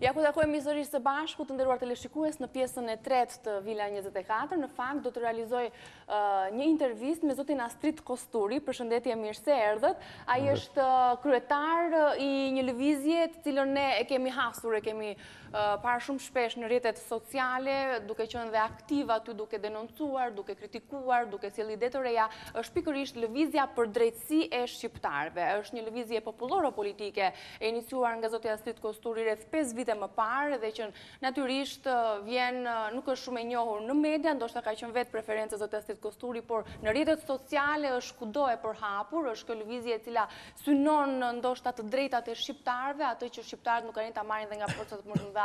Ja ku takojmë sërish së bashku të nderuar teleshikues në pjesën e tretë të Vila 24. Në fakt do të realizoj një intervistë me zotin Astrid Kosturi. Përshëndetje, mirë se erdhët. Ai është kryetar i një lëvizje të cilën ne e kemi hasur, e kemi parë shumë shpesh në rrjetet sociale, duke qenë dhe aktiv aty, duke denoncuar, duke kritikuar, duke sjellë ide të reja. Është pikërisht lëvizja për drejtësi e shqiptarëve. Është një lëvizje popullore politike e iniciuar nga zoti Astrid Kosturi rreth 5 vite më parë dhe që natyrisht vjen, nuk është shumë e njohur në media, ndoshta ka qenë vetë preferencë zoti Astrid Kosturi, por në rrjetet sociale është kudo e përhapur, është kjo lëvizje e cila synon ndoshta të drejtat e shqiptarëve, atë që shqiptarët nuk arrin ta marrin dhe nga forcat më të mëdha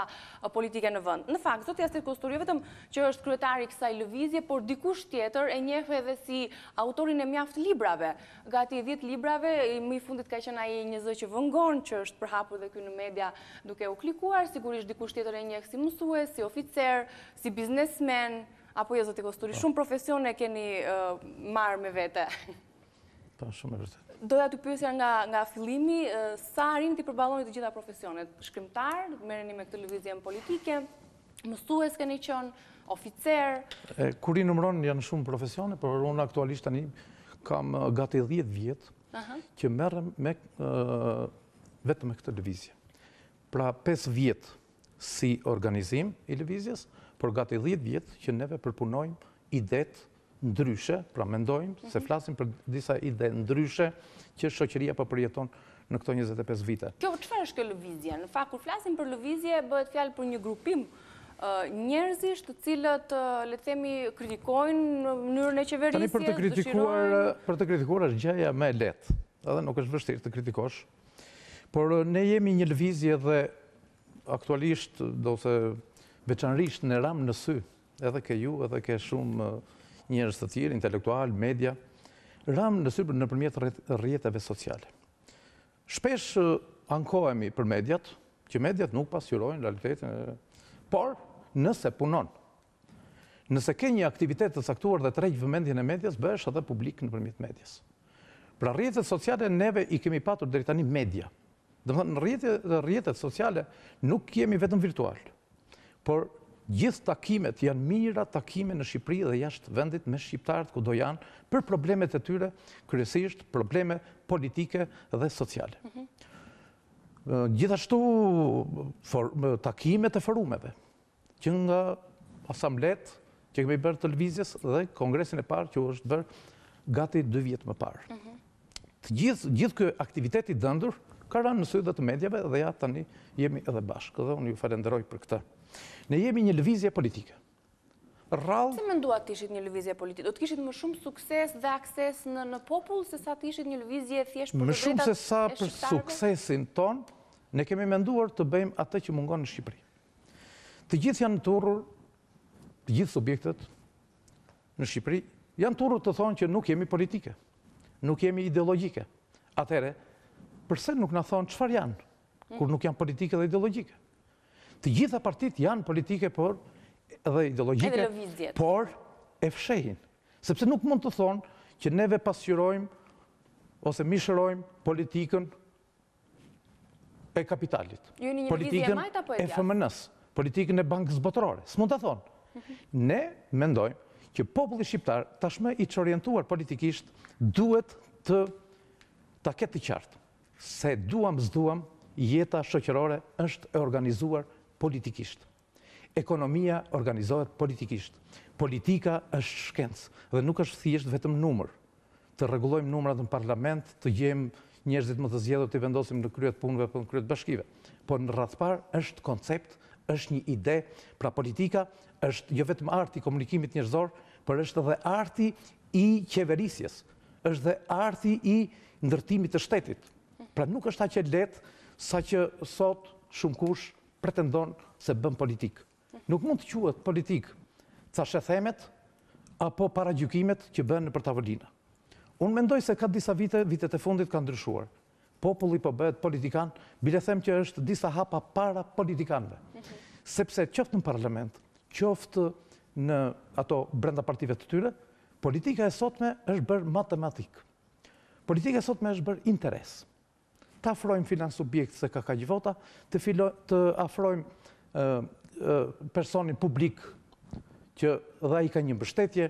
politike në vend. Në fakt, zoti Astrid Kosturi vetëm që është kryetari i kësaj lëvizje, por dikush tjetër e njeh edhe si autorin e mjaft librave. Gati 10 librave, më i fundit ka qenë ai një zë që vëngon, që është përhapur dhe ky në media duke u klikuar, sigurisht dikush tjetër e njeh si mësues, si oficer, si biznesmen, apo jo zoti Kosturi, shumë profesione keni marrë me vete. Po, shumë e vërtetë. Doja të pyesja nga fillimi, sa arrini të përballoni të gjitha profesionet? Shkrimtar, merreni me këtë lëvizje politike, mësues keni qenë, oficer? Kur i numëron janë shumë profesione, por unë aktualisht tani kam gati 10 vjet që merrem vetëm me këtë lëvizje. Pra 5 vjet si organizim i lëvizjes, por gati 10 vjet që neve përpunojmë idet ndryshe, pra mendojmë se flasim për disa ide ndryshe që shoqëria po përjeton në këto 25 vite. Çfarë është kjo lëvizje? Në fakt, kur flasim për lëvizje, bëhet fjalë për një grupim njerëzish të cilët, le të themi, kritikojnë në mënyrën e qeverisjes. Tani për të kritikuar është gjëja më e lehtë, edhe nuk është vështirë të kritikosh. Por ne jemi një lëvizje dhe aktualisht ose veçanërisht ne ram në sy, edhe ke ju, edhe ke shumë njerëz të tjerë, intelektual, media, ram në sy nëpërmjet rrjeteve sociale. Shpesh ankohemi për mediat, që mediat nuk pasqyrojnë realitetin, por nëse punon, nëse ke një aktivitet të caktuar dhe tërheq vëmendjen e medias, bëhesh edhe publik nëpërmjet medias. Pra rrjetet sociale neve i kemi patur deri tani media. Domethënë në rrjetet sociale nuk jemi vetëm virtual, por gjithë takimet janë mira takime në Shqipëri dhe jashtë vendit me shqiptarët kudo janë për problemet e tyre, kryesisht probleme politike dhe sociale. Gjithashtu takimet e forumeve, që nga asamblet që kemi bërë të lëvizjes dhe kongresin e parë që është bërë gati 2 vjet më parë. Gjithë ky aktiviteti i dëndur ka rënë në sy dhe të mediave dhe ja tani jemi edhe bashkë dhe unë ju falenderoj për këtë. Ne jemi një lëvizje politike. Si menduat të ishit një lëvizje politike? Do të kishit më shumë sukses dhe akses në popull se sa të ishit një lëvizje thjesht për të drejtat e shqiptarëve? Më shumë se sa për suksesin ton, ne kemi menduar të bëjmë atë që mungon në Shqipëri. Të gjithë janë turrur, të gjithë subjektet në Shqipëri janë turrur të thonë që nuk jemi politike, nuk jemi ideologjike. Atëherë, përse nuk na thonë çfarë janë, kur nuk janë politike dhe ideologjike? Të gjitha partitë janë politike dhe ideologjike, por e fshehin. Sepse nuk mund të thonë që neve pasqyrojmë ose mishërojmë politikën e kapitalit, politikën e FMN-s, politikën e Bankës Botërore. S'mund të thonë. Ne mendojmë që populli shqiptar, tashmë i çorientuar politikisht, duhet ta ketë të qartë se duam s'duam, jeta shoqërore është e organizuar politikisht. Ekonomia organizohet politikisht. Politika është shkencë dhe nuk është thjesht vetëm numër. Të rregullojmë numrat në parlament, të gjejmë njerëzit më të zgjedhur të vendosim në kryet punëve apo në kryet bashkive. Por në radhë parë është koncept, është një ide, pra politika është jo vetëm arti i komunikimit njerëzor, por është edhe arti i qeverisjes, është dhe arti i ndërtimit të shtetit. Pra nuk është aq e lehtë saqë sot shumë kush pretendon se bën politik. Nuk mund të quhet politik ca shethemet apo paragjykimet që bën nëpër tavolina. Unë mendoj se ka disa vitet e fundit ka ndryshuar. Populli po bëhet politikan, bile them që është disa hapa para politikanëve. Sepse qoftë në parlament, qoftë në ato brenda partive të tyre, politika e sotme është bërë matematik. Politika e sotme është bërë interes. të afrojmë filan subjekt se ka kaq vota, të afrojmë personin publik që dhe ai ka një mbështetje,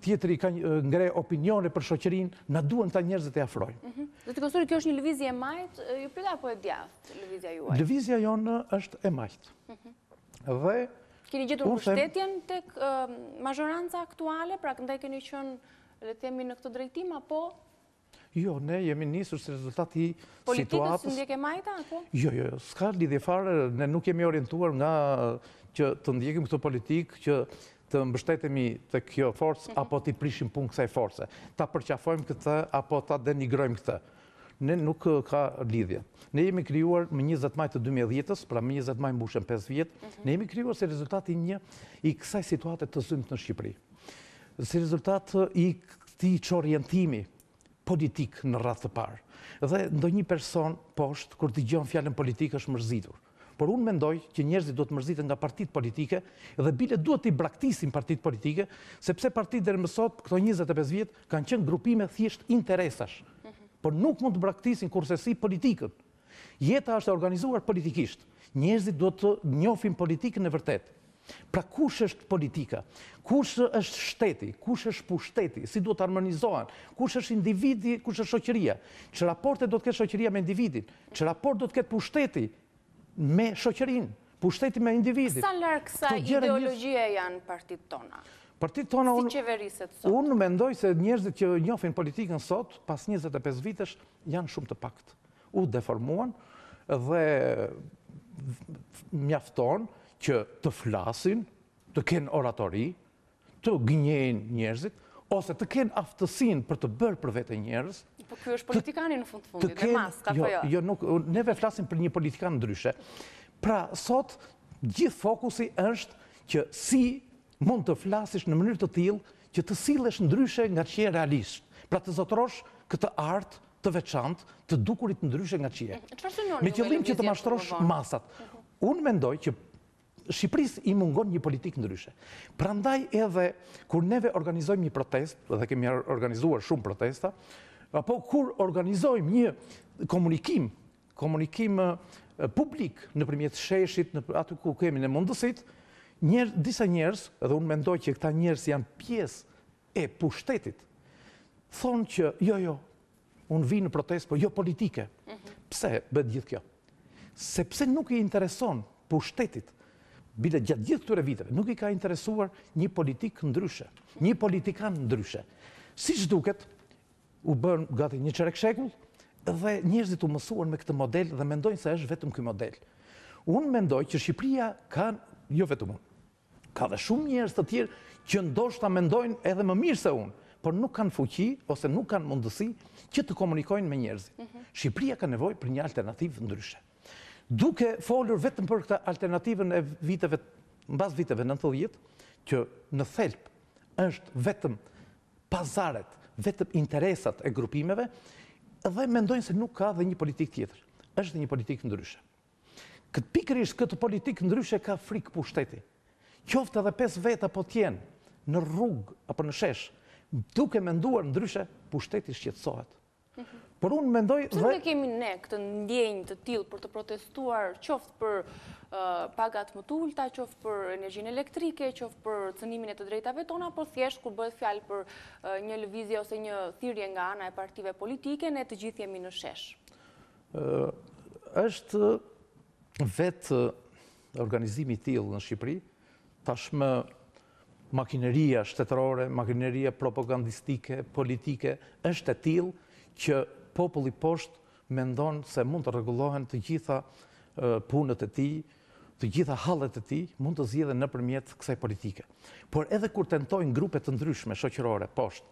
tjetëri ka ngre opinione për shoqërinë, na duhen këta njerëzit e afrojmë. Zoti Kostori, kjo është një lëvizje e majtë, ju pyet apo e djathtë lëvizja juaj? Lëvizja jonë është e majtë. Dhe keni gjetur mbështetjen tek mazhoranca aktuale, pra ndaj keni qenë, le të themi, në këtë drejtim apo? Jo, ne jemi nisur si rezultat i politikës ndjek e majta apo? Jo, s'ka lidhje fare, ne nuk jemi orientuar nga që të ndjekim këtë politikë, që të mbështetemi të kjo forcë, apo të i prishim punë kësaj force. Ta përqafojmë këtë, apo ta denigrojmë këtë. Ne nuk ka lidhje. Ne jemi krijuar më 20 maj të 2010-s, pra më 20 maj mbushën 5 vjetë, ne jemi krijuar si rezultati i kësaj situate të zymt në Shqipëri. Si rezultat i këtij çorientimi politik në radhë të parë. Dhe ndonjë person poshtë, kur dëgjon fjalën politik, është mërzitur. Por unë mendoj që njerëzit duhet mërziten nga partitë politike dhe bile duhet i braktisin partitë politike, sepse partitë deri më sot, këto 25 vjet, kanë qenë grupime thjesht interesash. Por nuk mund të braktisin kurrësi politikën. Jeta është e organizuar politikisht. Njerëzit duhet të njohin politikën e vërtet. Pra kush është politika? Kush është shteti? Kush është pushteti? Si duhet harmonizohen? Kush është individi? Kush është shoqëria? Ç'e raporte do të ketë shoqëria me individin? Ç'e raport do të ketë pushteti me shoqërinë, pushteti me individin? Sa larg kësaj ideologjie janë partitë tona? Partitë tona, si qeveriset sot? Unë mendoj se njerëzit që njohin politikën sot, pas 25 vitesh, janë shumë të pakët. U deformuan dhe mjafton që të flasin, të kenë oratori, të gënjejnë njerëzit, ose të kenë aftësinë për të bërë për vete njerëz. Po ky është politikani në fundit, dhe maska, apo jo? Jo, nuk, neve flasim për një politikan ndryshe. Pra, sot, gjithë fokusi është që si mund të flasish në mënyrë të tillë që të sillesh ndryshe nga që je realisht. Pra të zotërosh këtë art të veçantë, të dukurit ndryshe nga që je. Me qëllim që të mashtrosh masat. Unë mendoj që Shqipërisë i mungon një politikë ndryshe. Prandaj edhe kur neve organizojmë një protest, dhe kemi organizuar shumë protesta, apo kur organizojmë një komunikim publik nëpërmjet sheshit, aty ku kemi në mundësit, disa njerëz, edhe unë mendoj që këta njerëz janë pjesë e pushtetit, thonë që jo, unë vi në protestë, po jo politike. Pse bëhet gjithë kjo? Sepse nuk i intereson pushtetit, bile gjatë gjithë këtyre viteve, nuk i ka interesuar një politik ndryshe, një politikan ndryshe. Siç duket, u bën gati një çerek shekull dhe njerëzit u mësuan me këtë model dhe mendojnë se është vetëm ky model. Unë mendoj që Shqipëria ka, jo vetëm unë, ka dhe shumë njerëz të tjerë që ndoshta mendojnë edhe më mirë se unë, por nuk kanë fuqi ose nuk kanë mundësi që të komunikojnë me njerëzit. Shqipëria ka nevojë për një alternativë ndryshe. Duke folur vetëm për këtë alternativën e viteve, mbas viteve 90, që në thelb është vetëm pazaret, vetëm interesat e grupimeve, dhe mendojnë se nuk ka dhe një politik tjetër. Është një politik ndryshe. Pikërisht këtë politik ndryshe ka frikë pushteti. Qoftë edhe 5 veta po t'jenë në rrugë apo në shesh, duke menduar ndryshe, pushteti shqetësohet. Por unë mendoj... Pse nuk kemi ne këtë ndjenjë të tillë për të protestuar, qoftë për pagat më të ulta, qoftë për energjinë elektrike, qoftë për cënimin e të drejtave tona, por thjesht kur bëhet fjalë për një lëvizje ose një thirrje nga ana e partive politike, ne të gjithë jemi në shesh. Është vetë organizimi i tillë në Shqipëri, tashmë makineria shtetërore, makineria propagandistike, politike, është e tillë që populli poshtë mendon se mund të rregullohen të gjitha punët e tij, të gjitha hallet e tij mund të zgjidhen nëpërmjet kësaj politike. Por edhe kur tentojnë grupe të ndryshme shoqërore poshtë,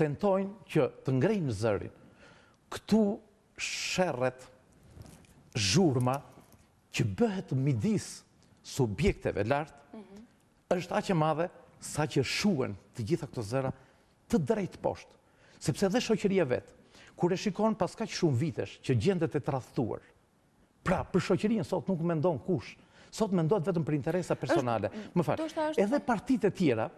tentojnë që të ngrejnë zërin, këtu sherret zhurma që bëhet midis subjekteve lartë, është aq e madhe sa që shuhen të gjitha këto zëra të drejt poshtë. Sepse dhe shoqëria vetë, kur e shikon pas kaq shumë vitesh që gjendet e tradhtuar, pra për shoqërinë sot nuk mendon kush, sot mendohet vetëm për interesa personale. Më fal, edhe partitë e tjera,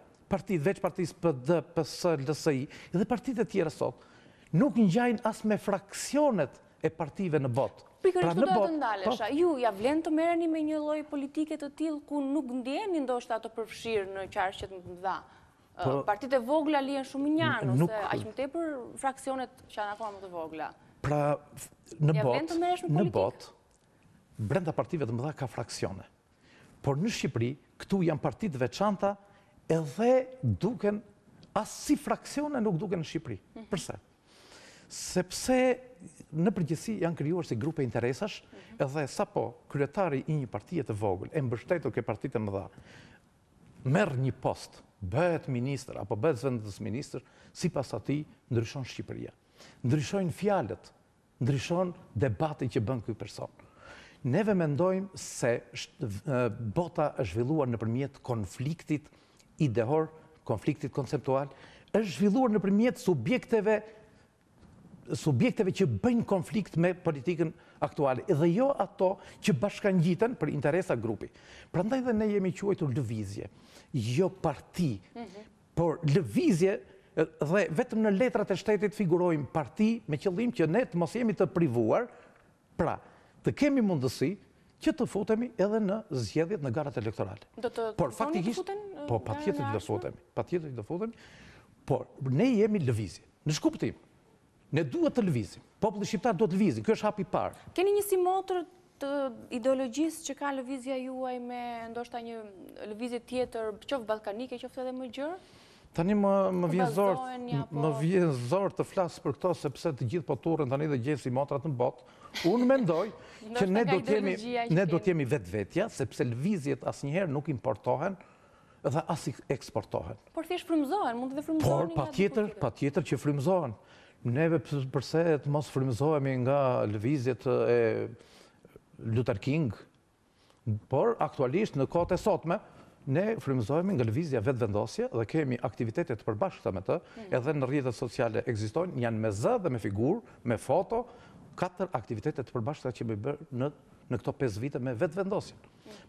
veç partisë PD, PS, LSI, edhe partitë e tjera sot, nuk ngjajnë as me fraksionet e partive në botë. Pikërisht do të ndalesha. Ju ja vlen të merreni me një lloj politike të tillë ku nuk ndjeni ndoshta të përfshirë në qarqet më të mëdha. Partitë e vogla lihen shumë njarë, ose aq më tepër fraksionet që janë akoma më të vogla. Pra, në botë, brenda partive të mëdha ka fraksione. Por në Shqipëri, këtu janë partitë të veçanta edhe duken, as si fraksione nuk duken në Shqipëri. Përse? Sepse në përgjithësi janë krijuar si grupe interesash, edhe sapo kryetari i një partie të vogël, e mbështetur ke partitë e mëdha, merr një post, bëhet ministër apo bëhet zëvendës ministër, sipas atij ndryshon Shqipëria. Ndryshojnë fjalët, ndryshon debati që bën ky person. Neve mendojmë se bota është zhvilluar nëpërmjet konfliktit ideor, konfliktit konceptual, është zhvilluar nëpërmjet subjekteve që bëjnë konflikt me politikën aktuale, edhe jo ato që bashkangjiten për interesa grupi. Prandaj dhe ne jemi quajtur lëvizje, jo parti, por lëvizje dhe vetëm në letrat e shtetit figurojmë parti me qëllim që ne të mos jemi të privuar, pra të kemi mundësi që të futemi edhe në zgjedhjet në garat elektorale. Por faktikisht, po patjetër që të futemi, por ne jemi lëvizje. Në shkuptim, ne duhet të lëvizim. Populli shqiptar duhet të lëvizim. Ky është hapi i parë. Keni një si motër të ideologjisë që ka lëvizja juaj me ndoshta një lëvizje tjetër, qoftë ballkanike, qoftë edhe më gjerë? Tani më vjen zor të flas për këto sepse të gjithë po turren tani dhe gjejnë si motrat në botë. Unë mendoj që ne do të jemi vetvetja, sepse lëvizjet asnjëherë nuk importohen dhe as eksportohen. Por thjesht frymëzohen, mund të frymëzohen. Por patjetër që frymëzohen. Neve përse të mos frymëzohemi nga lëvizjet e Luther King, por aktualisht në kohët e sotme ne frymëzohemi nga lëvizja vetëvendosje dhe kemi aktivitetet të përbashkëta me të, edhe në rrjetet sociale ekzistojnë, janë me zë dhe me figurë, me foto, 4 aktivitetet të përbashkëta që me bërë në këto 5 vite me vetëvendosjen.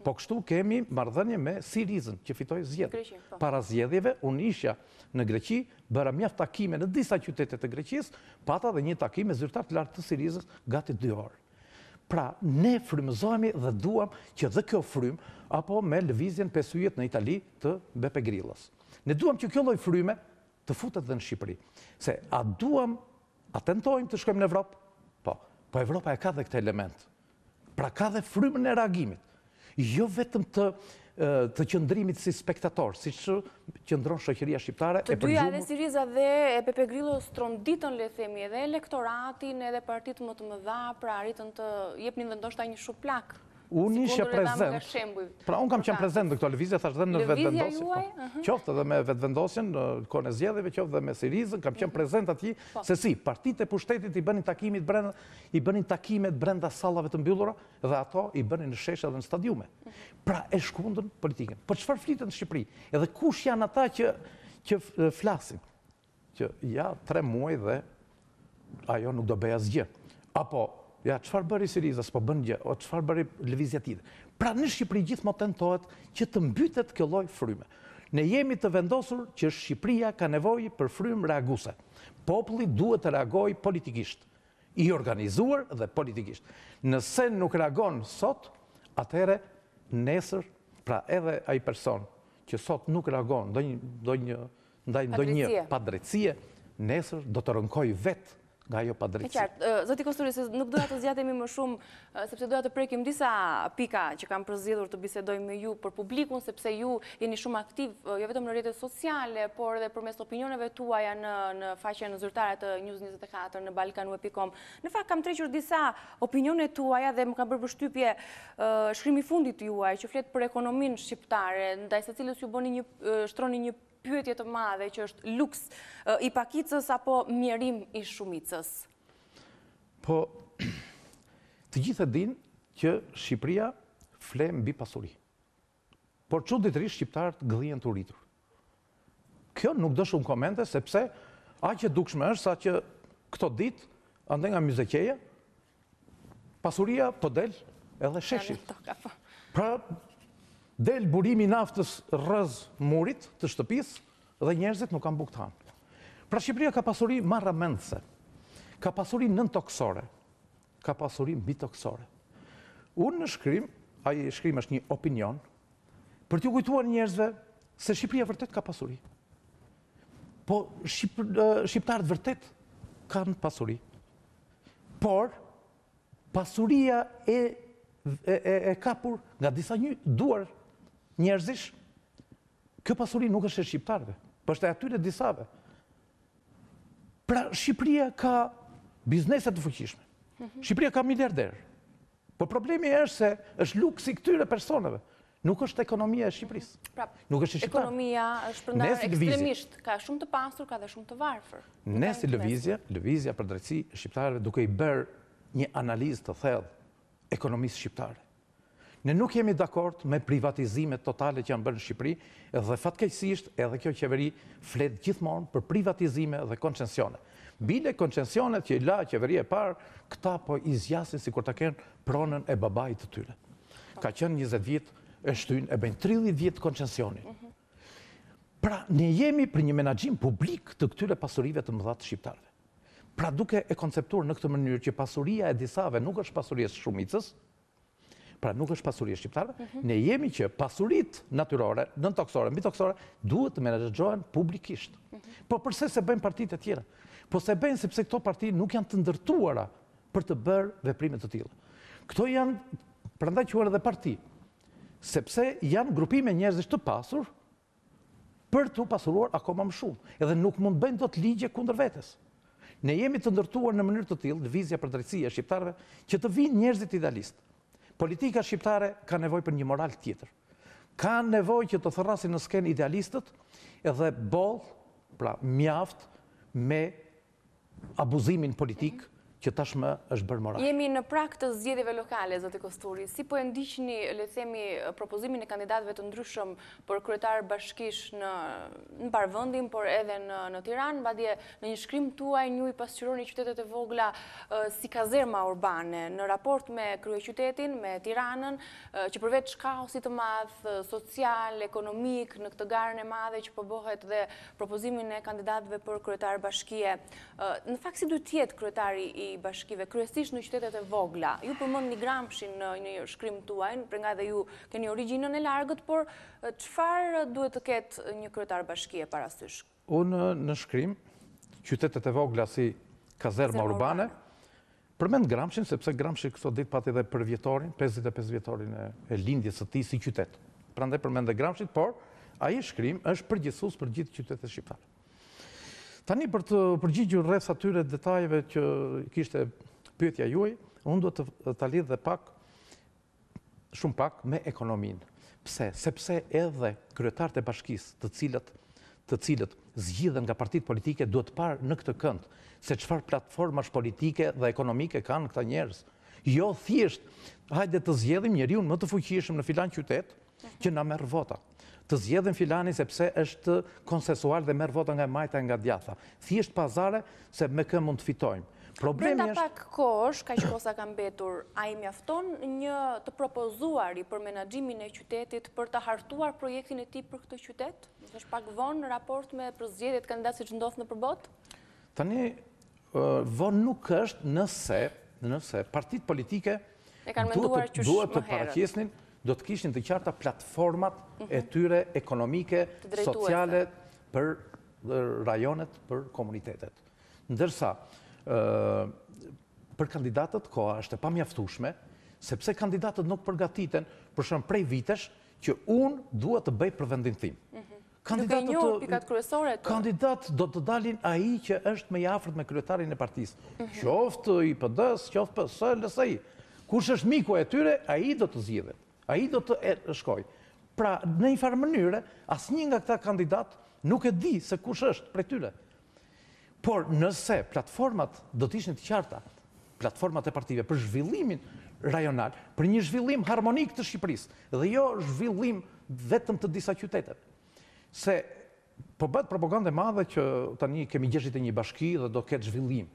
Po kështu kemi marrëdhënie me Sirizën, që fitoi zgjedhje. Para zgjedhjeve, unë isha në Greqi, bëra mjaft takime në disa qytete të Greqisë, pata dhe një takim me zyrtar të lartë të Sirizës gati 2 orë. Pra, ne frymëzohemi dhe duam që dhe kjo frym, apo me lëvizjen 5 yjet në Itali të Beppe Grillës. Ne duam që kjo lloj fryme të futet dhe në Shqipëri. Se a duam, a tentojmë të shkojmë në Evropë? Po Evropa e ka dhe këtë element. Pra ka dhe frymën e reagimit. Jo vetëm të qëndrimit si spektator, si që qëndron shoqëria shqiptare. Të dyja, edhe Siriza dhe Beppe Grillo stronditën, le themi, edhe elektoratin, edhe partitë më të mëdha, pra arritën të jepnin dhe ndoshta një shuplak. Unë ishe prezent. Pra unë kam qenë prezent në këto lëvizje, thash dhe në vetëvendosjen. Qoftë edhe me vetëvendosjen, në kohën e zgjedhjeve, qoftë edhe me Sirizën, kam qenë prezent atje, se si, partitë e pushtetit i bënin takimet brenda sallave të mbyllura dhe ato i bënin në sheshe dhe në stadiume. Pra e shkundën politikën. Për çfarë flitet në Shqipëri? Edhe kush janë ata që flasin? Që ja 3 muaj dhe ajo nuk do bëj asgjë. Apo ja, qëfar bëri Siriza, s'po bën gjë, o qëfar bëri lëvizja tjetër. Pra në Shqipëri gjithmonë tentohet që të mbytet kjo lloj fryme. Ne jemi të vendosur që Shqipëria ka nevojë për frymë reaguese. Populli duhet të reagojë politikisht, i organizuar dhe politikisht. Nëse nuk reagon sot, atëherë nesër, pra edhe ai person që sot nuk reagon ndaj ndonjë padrejtësie, nesër do të rënkojë vetë nga ajo padrejtësi. Zoti Kosturi, nuk doja të zgjatemi më shumë, sepse doja të prekim disa pika që kam përzgjedhur të bisedoj me ju për publikun, sepse ju jeni shumë aktiv, jo vetëm në rrjetet sociale, por edhe përmes opinioneve tuaja në faqen zyrtare të News 24 në balkanu.com. Në fakt kam trequr disa opinione tuaja dhe më ka bërë përshtypje shkrimi fundit juaj që flet për ekonominë shqiptare, ndaj secilës ju bëni shtroni një pyetje të madhe që është luks i pakicës apo mjerim i shumicës? Po, të gjithë e dinë që Shqipëria fle mbi pasuri. Por çuditërisht shqiptarët gëdhijen të rritur. Kjo nuk do shumë komente, sepse aq e dukshme është sa që këto ditë, ande nga Myzeqeja, pasuria po del edhe sheshit. Pra, del burimi naftës rrëz murit të shtëpisë dhe njerëzit nuk kanë bukë të hanë. Pra Shqipëria ka pasuri marramendse, ka pasuri nëntoksore, ka pasuri mbi toksore. Unë në shkrim, ai shkrim është një opinion, për t'ju kujtuar njerëzve se Shqipëria vërtet ka pasuri. Po shqiptarët vërtet kanë pasuri. Por pasuria e kapur nga disa duar njerëzish, kjo pasuri nuk është e shqiptarëve, por është e atyre disave. Pra Shqipëria ka bizneset të fuqishme. Shqipëria ka miliarderë. Po problemi është se është luksi këtyre personave. Nuk është ekonomia e Shqipërisë. Nuk është e shqiptarë. Ekonomia është përndarë ekstremisht. Ka shumë të pasur, ka dhe shumë të varfër. Ne si lëvizja për drejtësi shqiptarëve duke i bërë një analizë të thellë ekonomisë shqiptare. Ne nuk jemi dakord me privatizimet totale që janë bërë në Shqipëri, dhe fatkeqësisht edhe kjo qeveri flet gjithmonë për privatizime dhe koncensione. Bile koncensionet që i la qeveria e parë, këta po i zgjasin sikur ta kenë pronën e babait të tyre. Ka qenë 20 vjet, e shtyjnë, e bëjnë 30 vjet koncensionin. Pra ne jemi për një menaxhim publik të këtyre pasurive të mëdha të shqiptarëve. Pra duke e konceptuar në këtë mënyrë që pasuria e disave nuk është pasuria e shumicës, pra nuk është pasuria e shqiptarëve, ne jemi që pasuritë natyrore, nën-toksore, mbi-toksore, duhet të menaxhohen publikisht. Po përse se bëjnë partitë e tjera? Po se bëjnë sepse këto parti nuk janë të ndërtuara për të bërë veprime të tilla. Këto janë prandaj quhen edhe parti, sepse janë grupime njerëzish të pasur për të pasuruar akoma më shumë, edhe nuk mund bëjnë dot ligje kundër vetes. Ne jemi të ndërtuar në mënyrë të tillë, lëvizja për drejtësi e shqiptarëve, që të vinë njerëzit idealistë. Politika shqiptare ka nevojë për një moral tjetër. Ka nevojë që të thërrasin në skenë idealistët edhe boll, pra mjaft me abuzimin politik që tashmë është bërë moral. Jemi në prag të zgjedhjeve lokale, zoti Kosturi. Si po e ndiqni, le të themi, propozimin e kandidatëve të ndryshëm për kryetar bashkish në Parvendin, por edhe në Tiranë, madje në një shkrim tuaj njuj pasqyroni qytetet e vogla si kazerma urbane në raport me kryeqytetin, me Tiranën, që përveç kaosit të madh social, ekonomik në këtë garën e madhe që po bëhet dhe propozimin e kandidatëve për kryetar bashkie. Në fakt si duhet të jetë kryetari i bashkive, kryesisht në qytetet e vogla. Ju përmendni Gramshin në një shkrim tuaj, për nga dhe ju keni origjinën e largët, por çfarë duhet të ketë një kryetar bashkie parasysh? Unë në shkrim, qytetet e vogla si kazerma urbane, përmend Gramshin, sepse Gramshi këto ditë pati dhe për vjetorin, 55 vjetorin e lindjes së tij si qytet. Prandaj përmend dhe Gramshin, por ai shkrim është përgjithësues për gjithë qytetet shqiptare. Tani për të përgjigjur rreth atyre detajeve që kishte pyetja juaj, unë duhet të ta lidh shumë pak me ekonominë. Pse? Sepse edhe kryetarët e bashkisë, të cilët zgjidhen nga partitë politike, duhet parë në këtë kënd se çfarë platformash politike dhe ekonomike kanë këta njerëz. Jo thjesht, hajde të zgjedhim njeriu më të fuqishëm në filan qytet që na merr vota. Të zgjedhim filanin sepse është konsensual dhe merr vota nga majta e nga djatha. Thjesht pazare se me kë mund të fitojmë. Brenda pak kohësh, kaq kosa ka mbetur, a i mjafton një të propozuari për menaxhimin e qytetit për të hartuar projektin e tij për këtë qytet? Është pak vonë në raport me përzgjedhjet kandidatë siç ndodh në përbot? Tani vonë nuk është nëse partitë politike duhet të paraqesnin, do të kishin të qarta platformat e tyre ekonomike, sociale për rajonet, për komunitetet. Ndërsa, për kandidatët koha është e pamjaftueshme, sepse kandidatët nuk përgatiten, për shembull prej vitesh që unë duhet të bëj për vendin tim. Kandidat do të dalin ai që është më i afërt me kryetarin e partisë. Qoftë i PD-s, qoftë PS, LSI. Kush është miku e tyre, ai do të zgjidhet. Ai do të shkojë. Pra, në një farë mënyre, asnjë nga këta kandidat nuk e di se kush është prej tyre. Por nëse platformat do të ishin të qarta, platformat e partive për zhvillimin rajonal, për një zhvillim harmonik të Shqipërisë, dhe jo zhvillim vetëm të disa qyteteve. Se po bëhet propagandë e madhe që tani kemi 61 bashki dhe do ketë zhvillim.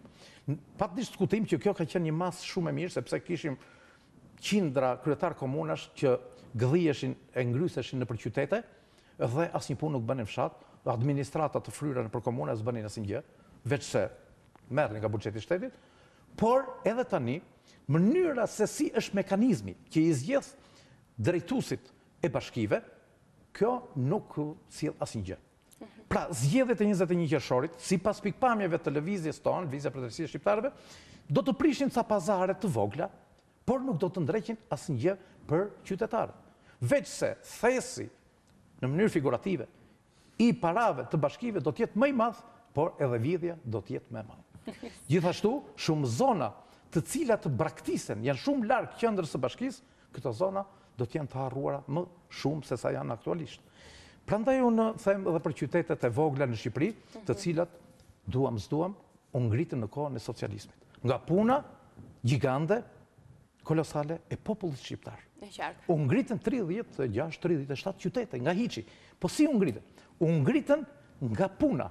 Pa të diskutim që kjo ka qenë një masë shumë e mirë, sepse kishim qindra kryetar komunash që gëdhieshin e ngryseshin në për qytete dhe asnjë punë nuk bënin fshat, administrata të fryra në për komuna s'bënin asnjë gjë, veç se merrnin nga buxheti i shtetit, por edhe tani mënyra se si është mekanizmi që i zgjedh drejtuesit e bashkive, kjo nuk sjell asnjë gjë. Pra, zgjedhjet e 21 qershorit, sipas pikpamjeve të lëvizjes tonë, Lëvizja për Drejtësinë e Shqiptarëve, do të prishin ca pazare të vogla, por nuk do të ndreqin asnjë për qytetarët. Veç se thesi në mënyrë figurative i parave të bashkive do të jetë më i madh, por edhe vidhja do të jetë më e madhe. Gjithashtu, shumë zona të cilat të braktisen, janë shumë larg qendrës së bashkisë, këto zona do të jenë të harruara më shumë se sa janë aktualisht. Prandaj unë them edhe për qytetet e vogla në Shqipëri, të cilat duam s'duam, u ngritën në kohën e socializmit. Nga puna gjigande, kolosale e popullit shqiptar. U ngritën 36-37 qytete nga hiçi. Po si u ngritën? U ngritën nga puna.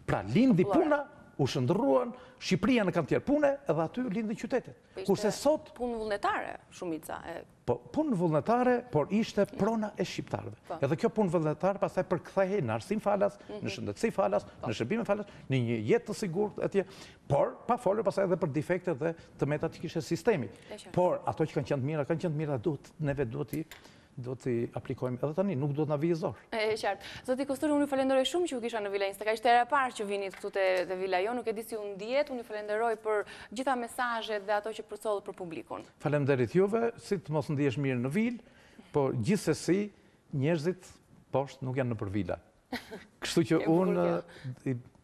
Pra lindi puna, u shndërruan, Shqipëria në kantier pune, edhe aty lindi qytetet. Kurse sot punë vullnetare, shumica e. Po, punë vullnetare, por ishte prona e shqiptarëve. Edhe kjo punë vullnetare pastaj përkthehej në arsim falas, në shëndetësi falas, në shërbime falas, në një jetë të sigurt etj. Por pa folur pastaj edhe për defektet dhe tëmetat që kishte sistemi. Por ato që kanë qenë të mira, neve duhet t'i aplikojmë edhe tani, nuk duhet na vijë zor. E qartë. Zoti Kosturi, unë ju falenderoj shumë që u kisha në Vila Instaka. Ishte era e parë që vinit këtu te Vila jo, nuk e di si u ndihet. Unë ju falenderoj për gjitha mesazhet dhe ato që përcjellët për publikun. Faleminderit juve, si të mos ndihesh mirë në Vilë, por gjithsesi njerëzit poshtë nuk janë nëpër vila. Kështu që unë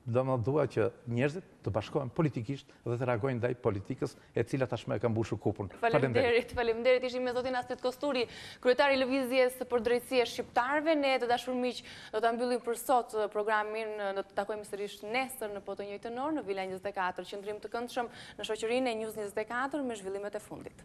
dua që njerëzit të bashkohen politikisht dhe të reagojnë ndaj politikës e cila tashmë e ka mbushur kupën. Faleminderit. Ishim me zotin Astrid Kosturi, kryetari i Lëvizjes për Drejtësi e Shqiptarëve. Ne të dashur miq, do ta mbyllim për sot programin, do të takojmë sërish nesër në të njëjtën orë në Vila 24, qendrim të këndshëm në shoqërinë e News 24 me zhvillimet e fundit.